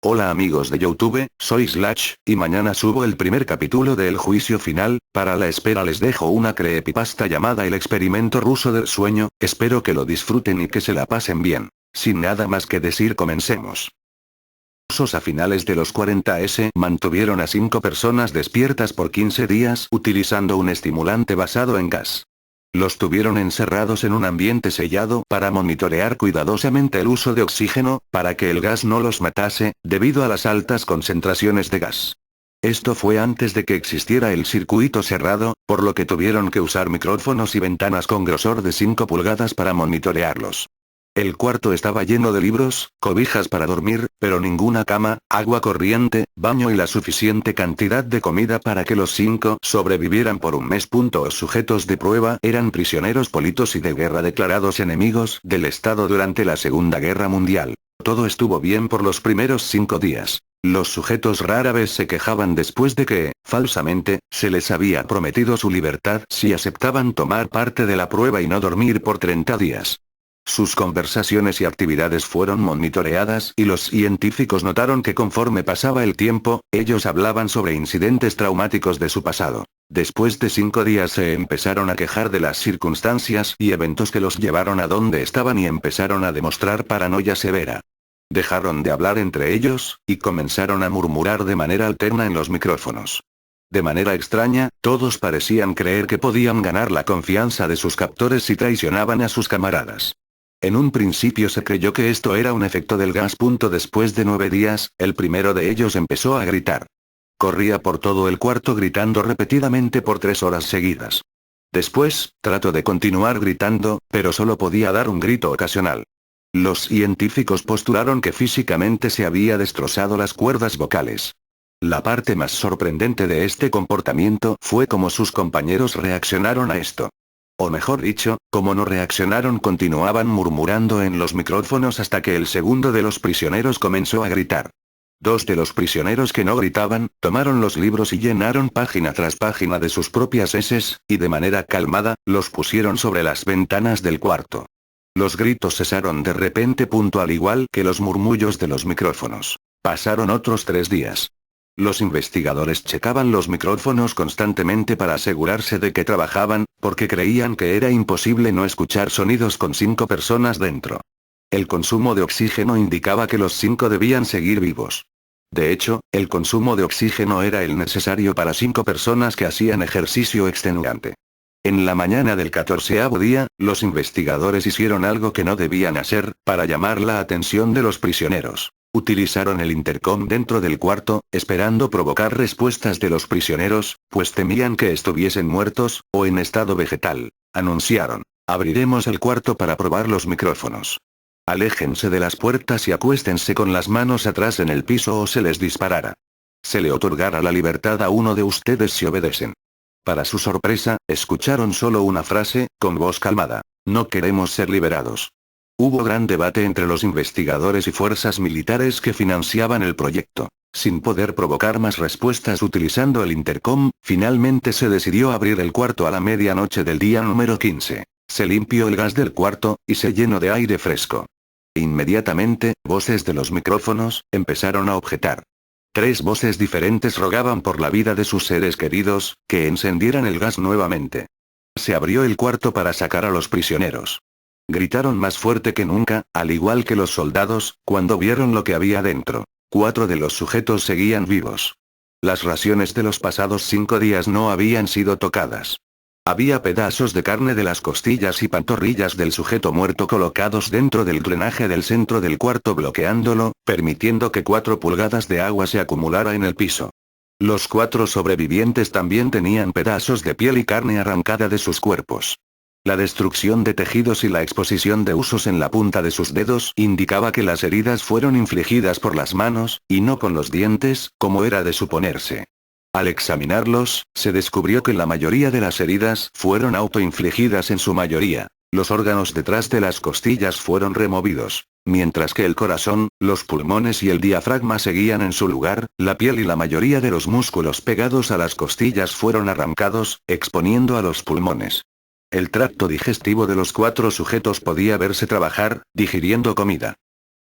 Hola amigos de YouTube, soy Slash, y mañana subo el primer capítulo de El Juicio Final. Para la espera les dejo una creepypasta llamada El Experimento Ruso del Sueño. Espero que lo disfruten y que se la pasen bien. Sin nada más que decir, comencemos. A finales de los 40s mantuvieron a 5 personas despiertas por 15 días utilizando un estimulante basado en gas. Los tuvieron encerrados en un ambiente sellado para monitorear cuidadosamente el uso de oxígeno, para que el gas no los matase, debido a las altas concentraciones de gas. Esto fue antes de que existiera el circuito cerrado, por lo que tuvieron que usar micrófonos y ventanas con grosor de 5 pulgadas para monitorearlos. El cuarto estaba lleno de libros, cobijas para dormir, pero ninguna cama, agua corriente, baño y la suficiente cantidad de comida para que los 5 sobrevivieran por un mes. Los sujetos de prueba eran prisioneros políticos y de guerra declarados enemigos del Estado durante la Segunda Guerra Mundial. Todo estuvo bien por los primeros 5 días. Los sujetos rara vez se quejaban después de que, falsamente, se les había prometido su libertad si aceptaban tomar parte de la prueba y no dormir por 30 días. Sus conversaciones y actividades fueron monitoreadas y los científicos notaron que conforme pasaba el tiempo, ellos hablaban sobre incidentes traumáticos de su pasado. Después de 5 días se empezaron a quejar de las circunstancias y eventos que los llevaron a donde estaban y empezaron a demostrar paranoia severa. Dejaron de hablar entre ellos, y comenzaron a murmurar de manera alterna en los micrófonos. De manera extraña, todos parecían creer que podían ganar la confianza de sus captores si traicionaban a sus camaradas. En un principio se creyó que esto era un efecto del gas. Después de 9 días, el primero de ellos empezó a gritar. Corría por todo el cuarto gritando repetidamente por 3 horas seguidas. Después, trató de continuar gritando, pero solo podía dar un grito ocasional. Los científicos postularon que físicamente se había destrozado las cuerdas vocales. La parte más sorprendente de este comportamiento fue cómo sus compañeros reaccionaron a esto. O mejor dicho, como no reaccionaron, continuaban murmurando en los micrófonos hasta que el segundo de los prisioneros comenzó a gritar. 2 de los prisioneros que no gritaban, tomaron los libros y llenaron página tras página de sus propias heces, y de manera calmada, los pusieron sobre las ventanas del cuarto. Los gritos cesaron de repente, al igual que los murmullos de los micrófonos. Pasaron otros 3 días. Los investigadores checaban los micrófonos constantemente para asegurarse de que trabajaban, porque creían que era imposible no escuchar sonidos con 5 personas dentro. El consumo de oxígeno indicaba que los 5 debían seguir vivos. De hecho, el consumo de oxígeno era el necesario para 5 personas que hacían ejercicio extenuante. En la mañana del 14º día, los investigadores hicieron algo que no debían hacer, para llamar la atención de los prisioneros. Utilizaron el intercom dentro del cuarto, esperando provocar respuestas de los prisioneros, pues temían que estuviesen muertos, o en estado vegetal. Anunciaron: abriremos el cuarto para probar los micrófonos. Aléjense de las puertas y acuéstense con las manos atrás en el piso o se les disparará. Se le otorgará la libertad a uno de ustedes si obedecen. Para su sorpresa, escucharon solo una frase, con voz calmada: no queremos ser liberados. Hubo gran debate entre los investigadores y fuerzas militares que financiaban el proyecto. Sin poder provocar más respuestas utilizando el intercom, finalmente se decidió abrir el cuarto a la medianoche del día número 15. Se limpió el gas del cuarto, y se llenó de aire fresco. Inmediatamente, voces de los micrófonos empezaron a objetar. 3 voces diferentes rogaban por la vida de sus seres queridos, que encendieran el gas nuevamente. Se abrió el cuarto para sacar a los prisioneros. Gritaron más fuerte que nunca, al igual que los soldados, cuando vieron lo que había dentro. 4 de los sujetos seguían vivos. Las raciones de los pasados 5 días no habían sido tocadas. Había pedazos de carne de las costillas y pantorrillas del sujeto muerto colocados dentro del drenaje del centro del cuarto, bloqueándolo, permitiendo que 4 pulgadas de agua se acumulara en el piso. Los 4 sobrevivientes también tenían pedazos de piel y carne arrancada de sus cuerpos. La destrucción de tejidos y la exposición de huesos en la punta de sus dedos indicaba que las heridas fueron infligidas por las manos, y no con los dientes, como era de suponerse. Al examinarlos, se descubrió que la mayoría de las heridas fueron autoinfligidas en su mayoría. Los órganos detrás de las costillas fueron removidos. Mientras que el corazón, los pulmones y el diafragma seguían en su lugar, la piel y la mayoría de los músculos pegados a las costillas fueron arrancados, exponiendo a los pulmones. El tracto digestivo de los 4 sujetos podía verse trabajar, digiriendo comida.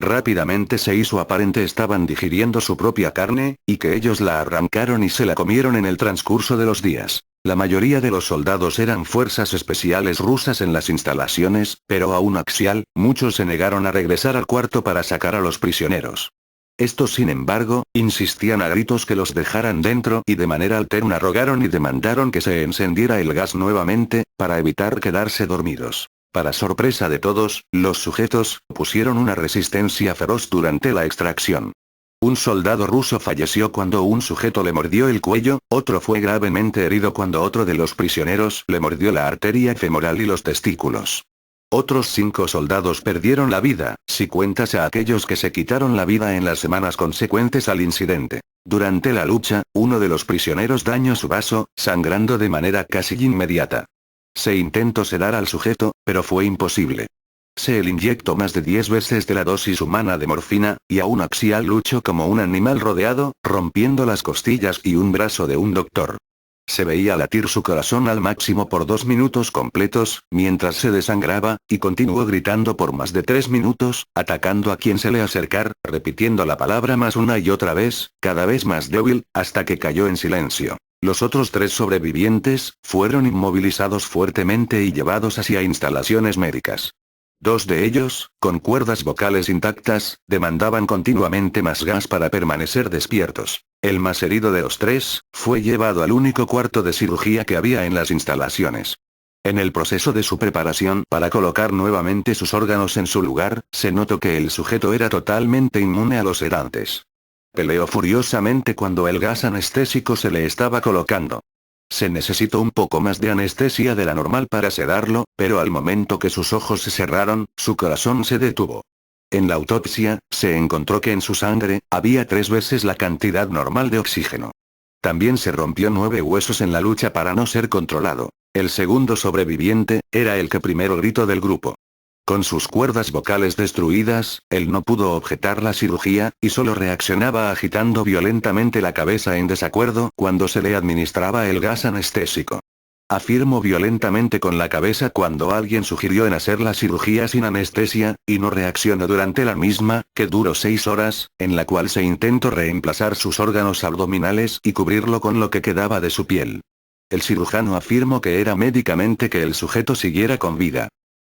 Rápidamente se hizo aparente estaban digiriendo su propia carne, y que ellos la arrancaron y se la comieron en el transcurso de los días. La mayoría de los soldados eran fuerzas especiales rusas en las instalaciones, pero aún Axial, muchos se negaron a regresar al cuarto para sacar a los prisioneros. Estos sin embargo, insistían a gritos que los dejaran dentro y de manera alterna rogaron y demandaron que se encendiera el gas nuevamente, para evitar quedarse dormidos. Para sorpresa de todos, los sujetos pusieron una resistencia feroz durante la extracción. Un soldado ruso falleció cuando un sujeto le mordió el cuello, otro fue gravemente herido cuando otro de los prisioneros le mordió la arteria femoral y los testículos. Otros 5 soldados perdieron la vida, si cuentas a aquellos que se quitaron la vida en las semanas consecuentes al incidente. Durante la lucha, uno de los prisioneros dañó su vaso, sangrando de manera casi inmediata. Se intentó sedar al sujeto, pero fue imposible. Se le inyectó más de 10 veces de la dosis humana de morfina, y aún Axial luchó como un animal rodeado, rompiendo las costillas y un brazo de un doctor. Se veía latir su corazón al máximo por 2 minutos completos, mientras se desangraba, y continuó gritando por más de 3 minutos, atacando a quien se le acercara, repitiendo la palabra más una y otra vez, cada vez más débil, hasta que cayó en silencio. Los otros 3 sobrevivientes, fueron inmovilizados fuertemente y llevados hacia instalaciones médicas. 2 de ellos, con cuerdas vocales intactas, demandaban continuamente más gas para permanecer despiertos. El más herido de los 3, fue llevado al único cuarto de cirugía que había en las instalaciones. En el proceso de su preparación para colocar nuevamente sus órganos en su lugar, se notó que el sujeto era totalmente inmune a los sedantes. Peleó furiosamente cuando el gas anestésico se le estaba colocando. Se necesitó un poco más de anestesia de la normal para sedarlo, pero al momento que sus ojos se cerraron, su corazón se detuvo. En la autopsia, se encontró que en su sangre, había 3 veces la cantidad normal de oxígeno. También se rompió 9 huesos en la lucha para no ser controlado. El segundo sobreviviente, era el que primero gritó del grupo. Con sus cuerdas vocales destruidas, él no pudo objetar la cirugía, y solo reaccionaba agitando violentamente la cabeza en desacuerdo cuando se le administraba el gas anestésico. Afirmó violentamente con la cabeza cuando alguien sugirió en hacer la cirugía sin anestesia, y no reaccionó durante la misma, que duró 6 horas, en la cual se intentó reemplazar sus órganos abdominales y cubrirlo con lo que quedaba de su piel. El cirujano afirmó que era médicamente que el sujeto siguiera con vida.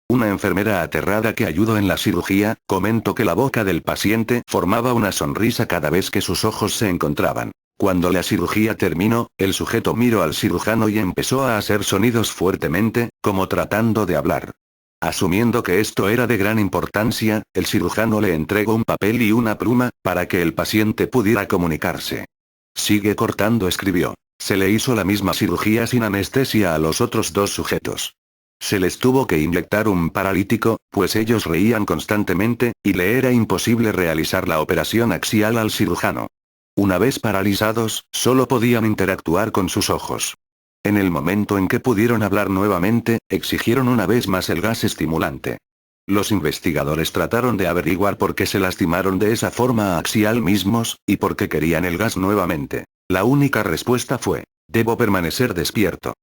Una enfermera aterrada que ayudó en la cirugía, comentó que la boca del paciente formaba una sonrisa cada vez que sus ojos se encontraban. Cuando la cirugía terminó, el sujeto miró al cirujano y empezó a hacer sonidos fuertemente, como tratando de hablar. Asumiendo que esto era de gran importancia, el cirujano le entregó un papel y una pluma, para que el paciente pudiera comunicarse. Sigue cortando, escribió. Se le hizo la misma cirugía sin anestesia a los otros 2 sujetos. Se les tuvo que inyectar un paralítico, pues ellos reían constantemente, y le era imposible realizar la operación axial al cirujano. Una vez paralizados, solo podían interactuar con sus ojos. En el momento en que pudieron hablar nuevamente, exigieron una vez más el gas estimulante. Los investigadores trataron de averiguar por qué se lastimaron de esa forma a Axial mismos, y por qué querían el gas nuevamente. La única respuesta fue: debo permanecer despierto.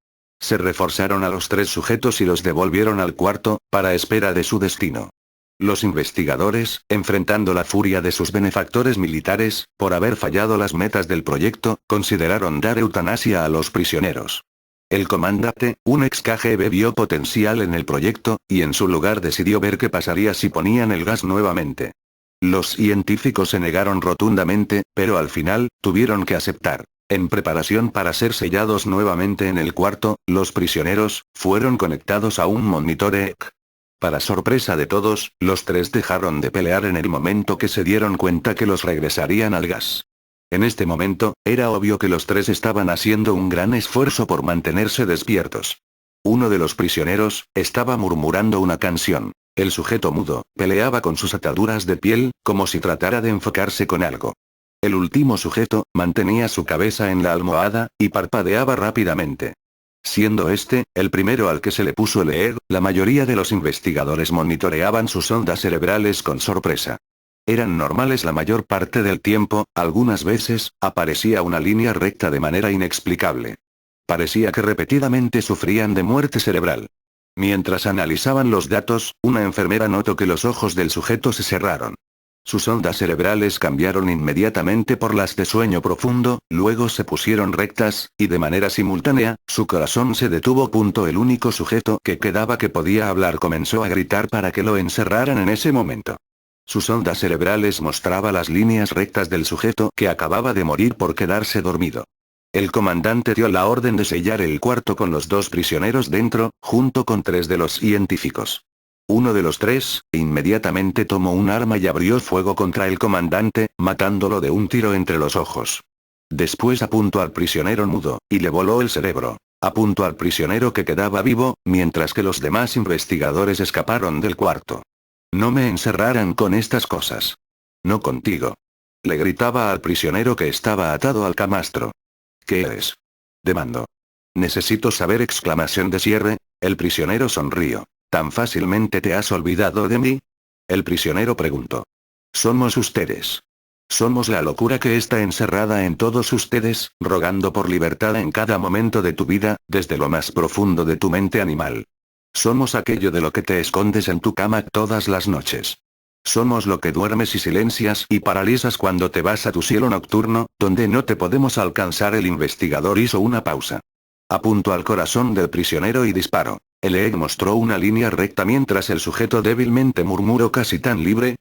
Se reforzaron a los 3 sujetos y los devolvieron al cuarto, para espera de su destino. Los investigadores, enfrentando la furia de sus benefactores militares, por haber fallado las metas del proyecto, consideraron dar eutanasia a los prisioneros. El comandante, un ex KGB, vio potencial en el proyecto, y en su lugar decidió ver qué pasaría si ponían el gas nuevamente. Los científicos se negaron rotundamente, pero al final, tuvieron que aceptar. En preparación para ser sellados nuevamente en el cuarto, los prisioneros, fueron conectados a un monitor EEC. Para sorpresa de todos, los 3 dejaron de pelear en el momento que se dieron cuenta que los regresarían al gas. En este momento, era obvio que los 3 estaban haciendo un gran esfuerzo por mantenerse despiertos. Uno de los prisioneros, estaba murmurando una canción. El sujeto mudo, peleaba con sus ataduras de piel, como si tratara de enfocarse con algo. El último sujeto, mantenía su cabeza en la almohada, y parpadeaba rápidamente. Siendo este, el primero al que se le puso el EEG, la mayoría de los investigadores monitoreaban sus ondas cerebrales con sorpresa. Eran normales la mayor parte del tiempo, algunas veces, aparecía una línea recta de manera inexplicable. Parecía que repetidamente sufrían de muerte cerebral. Mientras analizaban los datos, una enfermera notó que los ojos del sujeto se cerraron. Sus ondas cerebrales cambiaron inmediatamente por las de sueño profundo, luego se pusieron rectas, y de manera simultánea, su corazón se detuvo. El único sujeto que quedaba que podía hablar comenzó a gritar para que lo encerraran en ese momento. Sus ondas cerebrales mostraba las líneas rectas del sujeto que acababa de morir por quedarse dormido. El comandante dio la orden de sellar el cuarto con los 2 prisioneros dentro, junto con 3 de los científicos. Uno de los 3, inmediatamente tomó un arma y abrió fuego contra el comandante, matándolo de un tiro entre los ojos. Después apuntó al prisionero mudo, y le voló el cerebro. Apuntó al prisionero que quedaba vivo, mientras que los demás investigadores escaparon del cuarto. No me encerraran con estas cosas. No contigo. Le gritaba al prisionero que estaba atado al camastro. ¿Qué es? Demandó. Necesito saber. Exclamación de cierre. El prisionero sonrió. ¿Tan fácilmente te has olvidado de mí? El prisionero preguntó. Somos ustedes. Somos la locura que está encerrada en todos ustedes, rogando por libertad en cada momento de tu vida, desde lo más profundo de tu mente animal. Somos aquello de lo que te escondes en tu cama todas las noches. Somos lo que duermes y silencias y paralizas cuando te vas a tu cielo nocturno, donde no te podemos alcanzar. El investigador hizo una pausa. Apuntó al corazón del prisionero y disparó. El EEG mostró una línea recta mientras el sujeto débilmente murmuró casi tan libre,